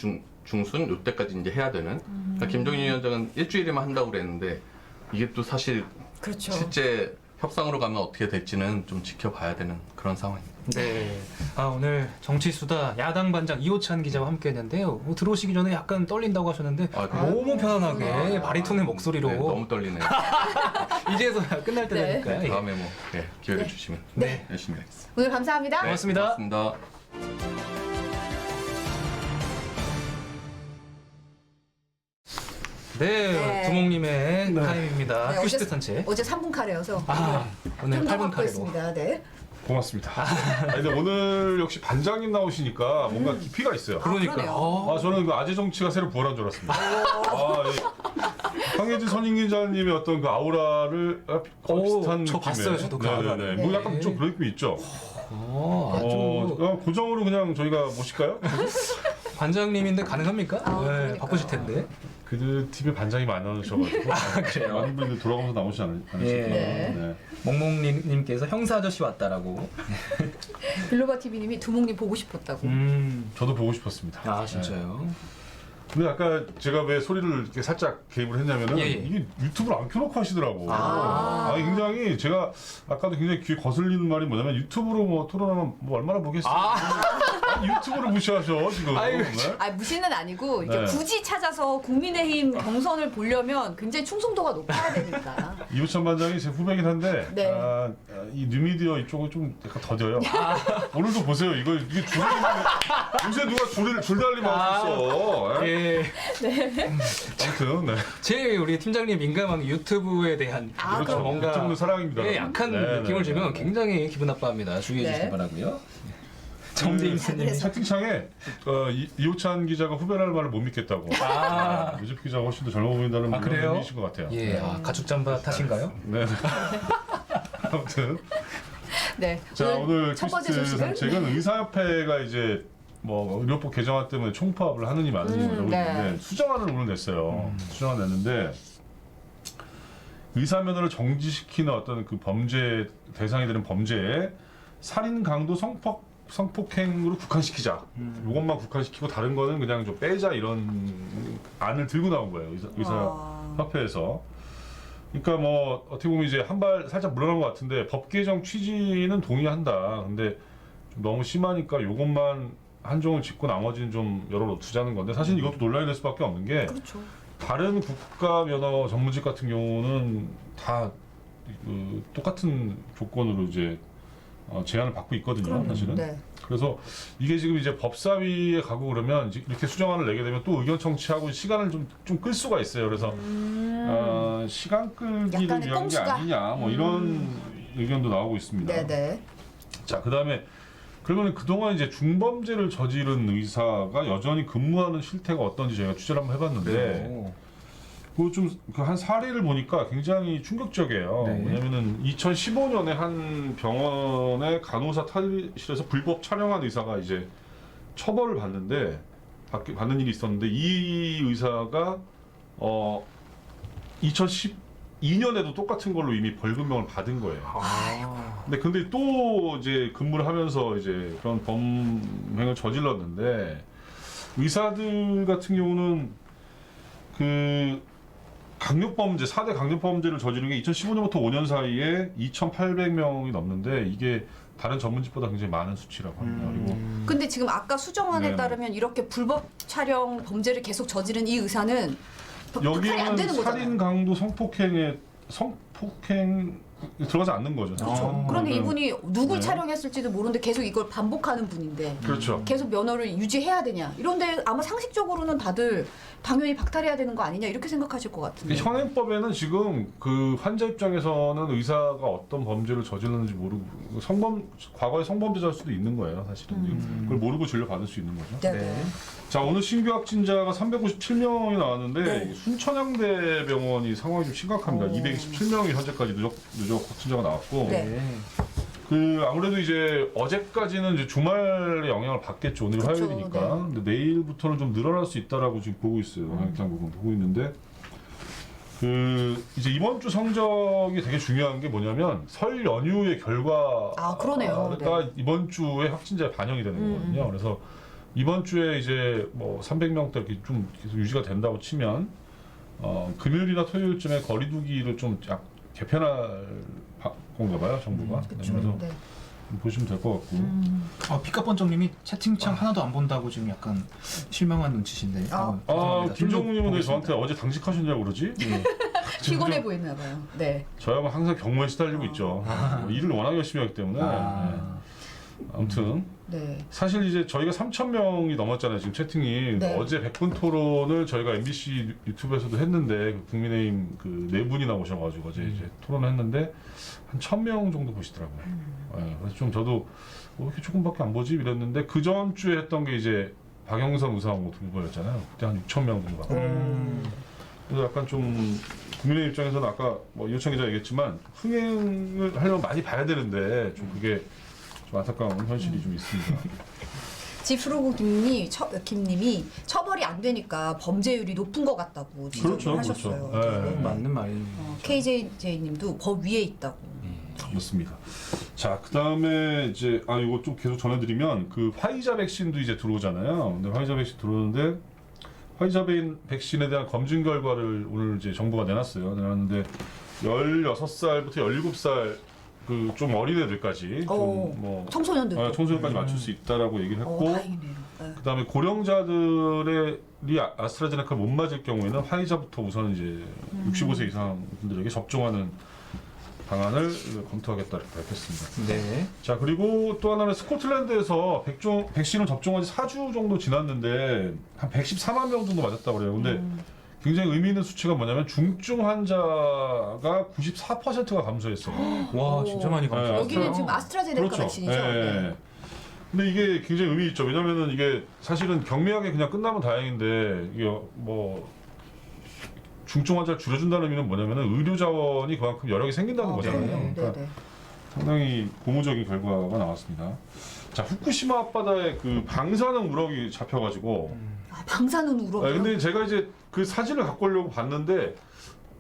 중순 요때까지 이제 해야 되는. 그러니까 김종인 위원장은 일주일에만 한다고 그랬는데 이게 또 사실 그렇죠. 실제 협상으로 가면 어떻게 될지는 좀 지켜봐야 되는 그런 상황입니다. 네. 오늘 정치수다 야당 반장 이호찬 기자와 함께했는데요. 들어오시기 전에 약간 떨린다고 하셨는데 너무 편안하게 바리톤의 목소리로 네, 너무 떨리네요. 이제서야 끝날 때 네. 되니까요. 예. 다음에 뭐 기회를 주시면 네. 열심히 하겠습니다. 오늘 감사합니다. 고맙습니다. 고맙습니다. 네, 두목님의 타임입니다. 네, 퀴즈 탄체. 어제 3분 카레여서 오늘 좀더 8분 갖고 카레로. 있습니다. 네. 고맙습니다. 근데 오늘 역시 반장님 나오시니까 뭔가 깊이가 있어요. 그러니까. 그러네요. 저는 그 아재 정치가 새로 부활한 줄 알았습니다. 황혜진 선임 기자님의 어떤 그 아우라를 거의 비슷한 저 느낌의. 봤어요, 저도 그 네네네. 아우라를. 뭐 약간 좀 그런 느낌이 있죠. 아주 고정으로 그냥 저희가 모실까요? 관장님인데 가능합니까? 네, 그러니까요. 바쁘실 텐데. 그 팀에 반장이 많으셔가지고 그래요? 많은 분들 돌아가면서 나오지 않으실까요? 예. 네. 몽몽님께서 형사 아저씨 왔다라고. 빌로바 TV님이 두목님 보고 싶었다고. 저도 보고 싶었습니다. 진짜요? 근데 아까 제가 왜 소리를 이렇게 살짝 개입을 했냐면은 예, 예. 이게 유튜브를 안 켜놓고 하시더라고. 굉장히 제가 아까도 굉장히 귀에 거슬리는 말이 뭐냐면 유튜브로 뭐 토론하면 뭐 얼마나 보겠어요. 아니, 유튜브를 무시하셔 지금. 아이고, 네? 무시는 아니고 이렇게 네. 굳이 찾아서 국민의힘 경선을 보려면 굉장히 충성도가 높아야 되니까. 이호찬 반장이 제 후배긴 한데 네. 이 뉴미디어 이쪽은 좀 약간 더뎌요. 오늘도 보세요. 이게 줄을 요새 누가 줄 달리면 하고 있어. 예. 아무튼 네. 제일 우리 팀장님 민감한 유튜브에 대한 그렇죠. 뭔가 유튜브는 사랑입니다. 예, 약한 네, 느낌을 네, 주면 네. 굉장히 기분 나빠합니다. 주의해 네. 주시기 바라고요. 정재임스님. 채팅창에 이호찬 기자가 후배라는 말을 못 믿겠다고. 유집 기자가 훨씬 더 젊어 보인다는 그래요? 의미이신 것 같아요. 예, 가죽 잠바 탓인가요? 네. 아무튼 네. 자 오늘 첫 번째 퀴즈 소식은 산책은 의사협회가 이제 뭐 의료법 개정안 때문에 총파업을 하느니 마느니 이러고 네. 있는데 수정안을 오늘 냈어요. 수정안 냈는데 의사 면허를 정지시키는 어떤 그 범죄 대상이 되는 범죄에 살인, 강도, 성폭행으로 국한시키자. 이것만 국한시키고 다른 거는 그냥 좀 빼자 이런 안을 들고 나온 거예요. 의사협회에서. 그러니까 뭐 어떻게 보면 이제 한 발 살짝 물러난 것 같은데 법 개정 취지는 동의한다. 근데 좀 너무 심하니까 요것만 한정을 짓고 나머지는 좀 열어두자는 건데 사실 이것도 논란이 될 수밖에 없는 게 그렇죠. 다른 국가 면허 전문직 같은 경우는 다 똑같은 조건으로 이제 제한을 받고 있거든요, 사실은. 네. 그래서 이게 지금 이제 법사위에 가고 그러면 이제 이렇게 수정안을 내게 되면 또 의견 청취하고 시간을 좀 끌 수가 있어요. 그래서 시간 끌기를 약간의 위한 게 꼼수다. 아니냐, 뭐 이런 의견도 나오고 있습니다. 네네. 자, 그다음에 그러면 그동안 이제 중범죄를 저지른 의사가 여전히 근무하는 실태가 어떤지 저희가 취재를 한번 해봤는데 그 한 사례를 보니까 굉장히 충격적이에요. 네. 왜냐면은 2015년에 한 병원의 간호사 탈의실에서 불법 촬영한 의사가 이제 처벌을 받는 일이 있었는데 이 의사가 2012년에도 똑같은 걸로 이미 벌금형을 받은 거예요. 근데 또 이제 근무를 하면서 이제 그런 범행을 저질렀는데 의사들 같은 경우는 그 강력범죄, 4대 강력범죄를 저지른 게 2015년부터 5년 사이에 2,800명이 넘는데 이게 다른 전문직보다 굉장히 많은 수치라고 합니다. 그리고 근데 지금 아까 수정안에 네. 따르면 이렇게 불법 촬영 범죄를 계속 저지른 이 의사는 박탈이 안 여기에는 되는 거잖아요. 살인, 강도, 성폭행 들어가지 않는 거죠. 그렇죠. 그런데 네. 이분이 누굴 네. 촬영했을지도 모르는데 계속 이걸 반복하는 분인데 그렇죠. 계속 면허를 유지해야 되냐? 이런데 아마 상식적으로는 다들 당연히 박탈해야 되는 거 아니냐 이렇게 생각하실 것 같은데. 현행법에는 지금 그 환자 입장에서는 의사가 어떤 범죄를 저질렀는지 모르고 과거에 성범죄자일 수도 있는 거예요, 사실은. 그걸 모르고 진료 받을 수 있는 거죠. 네. 자, 오늘 신규 확진자가 357명이 나왔는데 네. 순천향대 병원이 상황이 좀 심각합니다. 227명이 현재까지 누적 확진자가 나왔고 네. 그 아무래도 이제 어제까지는 이제 주말에 영향을 받겠죠. 오늘 그쵸, 화요일이니까. 근데 내일부터는 좀 늘어날 수 있다라고 지금 보고 있어요. 영향상국은 보고 있는데 그 이제 이번 주 성적이 되게 중요한 게 뭐냐면 설 연휴의 결과가 그러네요. 네. 이번 주에 확진자에 반영이 되는 거거든요. 그래서 이번 주에 이제 뭐 300명대 이렇게 좀 계속 유지가 된다고 치면 금요일이나 토요일쯤에 거리두기를 좀 개편할 건가 봐요, 정부가. 그렇죠. 그래서 네. 보시면 될 것 같고. 피카번정님이 채팅창 하나도 안 본다고 지금 약간 실망한 눈치신데. 죄송합니다. 김정우님은 왜 보겠습니다. 저한테 어제 당직하셨냐고 그러지? 피곤해 보였나 봐요. 네. 저야만 항상 경무에 시달리고 있죠. 일을 워낙 열심히 하기 때문에. 아무튼 네. 사실 이제 저희가 3,000명이 넘었잖아요, 지금 채팅이. 네. 어제 100분 토론을 저희가 MBC 유튜브에서도 했는데 그 국민의힘 그 네 분이 나오셔가지고 어제 이제 토론했는데 한 1,000명 정도 보시더라고요. 네, 그래서 좀 저도 왜 이렇게 조금밖에 안 보지 이랬는데 그 전 주에 했던 게 이제 박영선 의사하고 두 후보였잖아요. 그때 한 6,000명 정도 받고. 그래서 약간 좀 국민의 입장에서는 아까 뭐 이호찬 기자 얘기했지만 흥행을 하려면 많이 봐야 되는데 좀 그게 좀 안타까운 현실이 좀 있습니다. 집수로구 김님이 처벌이 안 되니까 범죄율이 높은 것 같다고 지적을 하셨어요. 그렇죠. 네. 맞는 말입니다. KJ님도 법 위에 있다고. 그렇습니다. 자, 그 다음에 이제 이거 좀 계속 전해드리면 그 화이자 백신도 이제 들어오잖아요. 근데 화이자 백신 들어오는데 화이자 백신에 대한 검진 결과를 오늘 이제 정부가 내놨어요. 내놨는데 16살부터 그 좀 어린애들까지 좀뭐 청소년들. 청소년까지 맞출 수 있다라고 얘기를 했고, 다행이네요. 네. 그다음에 고령자들의 아스트라제네카 못 맞을 경우에는 화이자부터 우선 이제 65세 이상 분들에게 접종하는 방안을 검토하겠다고 밝혔습니다. 네. 자, 그리고 또 하나는 스코틀랜드에서 백신을 접종한 지 4주 정도 지났는데 한 114만 명 정도 맞았다고 그래요. 근데 굉장히 의미 있는 수치가 뭐냐면 중증 환자가 94%가 감소했어요. 와, 진짜 많이 감소했어요. 여기는 지금 아스트라제네카 백신이죠. 네. 근데 이게 굉장히 의미 있죠. 왜냐면은 이게 사실은 경미하게 그냥 끝나면 다행인데 이게 뭐 중증 환자를 줄여준다는 의미는 뭐냐면은 의료 자원이 그만큼 여러 개 생긴다는 거잖아요. 네, 그러니까 네. 상당히 고무적인 결과가 나왔습니다. 자, 후쿠시마 앞바다에 그 방사능 우럭이 잡혀가지고. 방사능 우럭. 근데 제가 이제 그 사진을 갖고 오려고 봤는데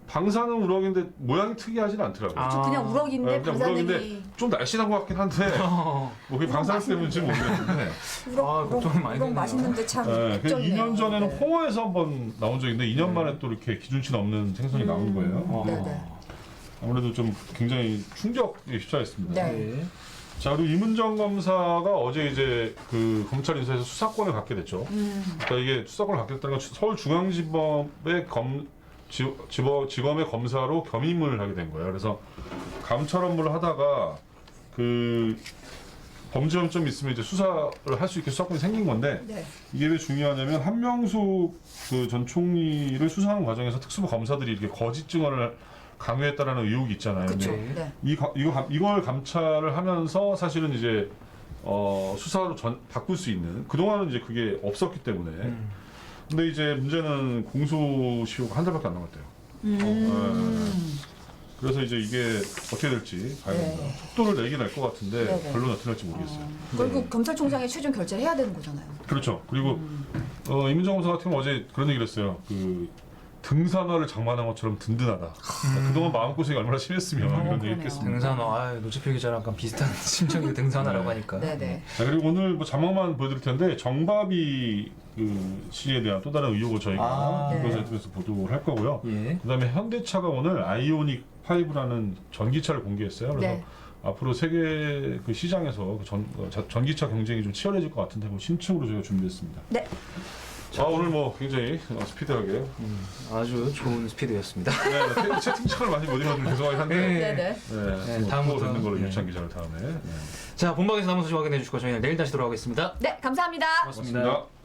방사능 우럭인데 모양이 특이하진 않더라고요. 저 그냥 우럭인데 그냥 방사능이. 우럭인데 좀 날씬한 것 같긴 한데 뭐 그게 방사능 때문인지 모르겠는데. 걱정이 많이 우럭 되네요. 맛있는데 참. 그 걱정이네요. 2년 전에는 네. 홍어에서 한번 나온 적이 있는데 2년 만에 또 이렇게 기준치 넘는 생선이 나온 거예요. 네네. 아무래도 좀 굉장히 충격에 휩싸였습니다. 네. 자, 그리고 이문정 검사가 어제 이제 그 검찰 인사에서 수사권을 갖게 됐죠. 그러니까 이게 수사권을 갖게 됐다는 건 서울중앙지법의 지검의 검사로 겸임을 하게 된 거예요. 그래서 감찰 업무를 하다가 그 범죄 점점이 있으면 이제 수사를 할 수 있게 수사권이 생긴 건데 네. 이게 왜 중요하냐면 한명숙 그 전 총리를 수사하는 과정에서 특수부 검사들이 이렇게 거짓 증언을 강요했다라는 의혹이 있잖아요. 그렇죠. 근데 네. 이걸 감찰을 하면서 사실은 이제 수사로 바꿀 수 있는 그동안은 이제 그게 없었기 때문에 근데 이제 문제는 공소시효가 한 달밖에 안 남았대요. 그래서 이제 이게 어떻게 될지 봐야 됩니다. 네. 속도를 내긴 할 것 같은데 네네. 결론이 어떻게 날지 모르겠어요. 결국 검찰총장이 최종 결재를 해야 되는 거잖아요. 그렇죠. 그리고 이문정 검사 같은 경우 어제 그런 얘기를 했어요. 그 등산화를 장만한 것처럼 든든하다. 그동안 마음고생이 얼마나 심했으면 이런 얘기 그러네요. 했겠습니다. 등산화, 노지필 기자랑 약간 비슷한 심정이 등산화라고 하니까. 네네. 자, 그리고 오늘 뭐 자막만 보여드릴 텐데 정바비 그 씨에 대한 또 다른 의혹을 저희가 네. 이것에 대해서 보도를 할 거고요. 예. 그다음에 현대차가 오늘 아이오닉 5라는 전기차를 공개했어요. 그래서 네. 앞으로 세계 그 시장에서 그 전기차 경쟁이 좀 치열해질 것 같은데 뭐 신축으로 저희가 준비했습니다. 네. 오늘 뭐 굉장히 스피드하게 아주 좋은 스피드였습니다. 네, 채팅창을 많이 못 읽어서 죄송하긴 한데 네네. 네, 다음부터 듣는 걸로 네. 유찬 기자를 다음에 자, 본방에서 남은 소식 확인해 주시고 저희는 내일 다시 돌아오겠습니다. 네, 감사합니다. 고맙습니다. 고맙습니다.